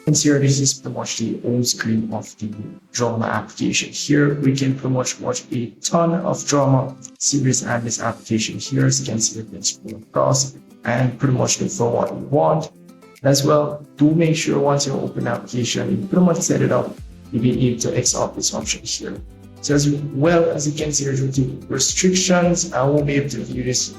And here, this is pretty much the home screen of the drama application. Here, we can pretty much watch a ton of drama series and this application here. As you can see, we can scroll across and pretty much look for what you want. As well, do make sure once you open the application, you pretty much set it up, you'll be able to X out this option here. So as well as you can see, due to restrictions, I won't be able to view this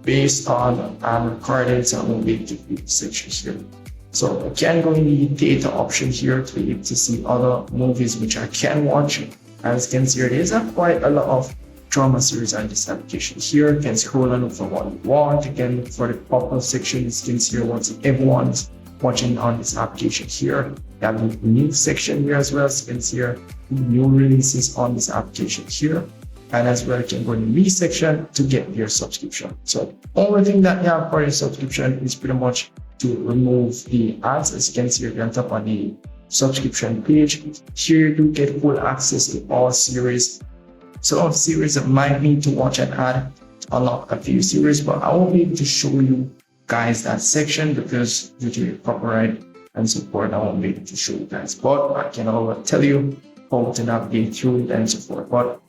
based on recorded, so I won't be able to view this section here. So I can go in the data option here to be able to see other movies which I can watch. As you can see, there's quite a lot of drama series on this application here. You can scroll and look for what you want. You can look for the popular section. You can see what everyone's watching on this application here. You have the news section here as well. So you can see here new releases on this application here. And as well, you can go in the me section to get your subscription. So only thing that you have for your subscription is pretty much to remove the ads. As you can see here on top on the subscription page, here you do get full access to all series. So of series that might need to watch an ad to unlock a few series, but I won't be able to show you guys that section because due to copyright and support, I won't be able to show you guys. But I can always tell you how to navigate through it and so forth. But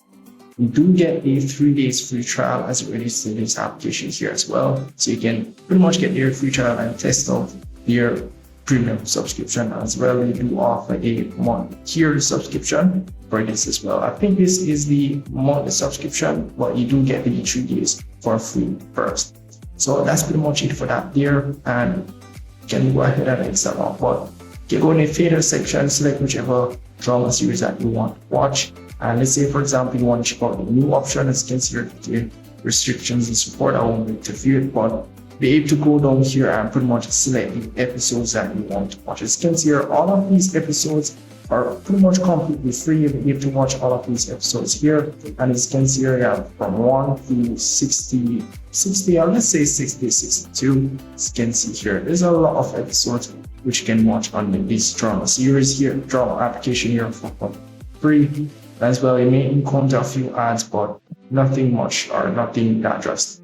you do get a 3 days free trial as it relates to this application here as well. So you can pretty much get your free trial and test out your premium subscription as well. You do offer a monthly tier subscription for this as well. I think this is the monthly subscription, but you do get the 3 days for free first. So that's pretty much it for that there, and you can go ahead and exit out. But you go in the fader section, select whichever drama series that you want to watch. And let's say, for example, you want to check out the new option. As you can see here, restrictions and support, I won't interfere, but be able to go down here and pretty much select the episodes that you want to watch. As you can see here, all of these episodes are pretty much completely free. You'll be able to watch all of these episodes here. And as you can see here, you have from 1 to 60, or let's say 60, 62. As you can see here, there's a lot of episodes which you can watch on this drama series here, drama application here for free. As well, you may encounter a few ads, but nothing much or nothing that drastic.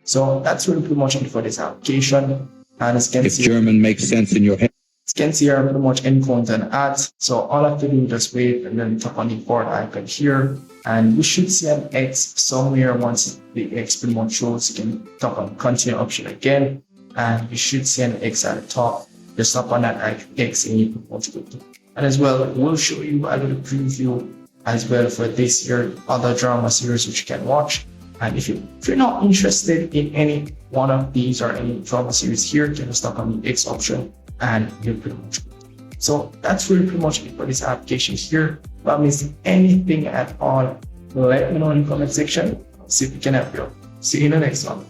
So that's really pretty much it for this application. And as you can If see, German makes sense in your head. as you can see here, pretty much encounter an ads. So all I have to do is just wait and then tap on the forward icon here. And you should see an X somewhere. Once the X pretty much shows, you can tap on continue option again. And you should see an X at the top. Just tap on that X and you can continue. And as well, we'll show you a little preview as well for this year, other drama series which you can watch. And if you're not interested in any one of these or any drama series here, you can just tap on the X option and you're pretty much good. So that's really pretty much it for this application here. If I missed anything at all, let me know in the comment section. See if we can help you. See you in the next one.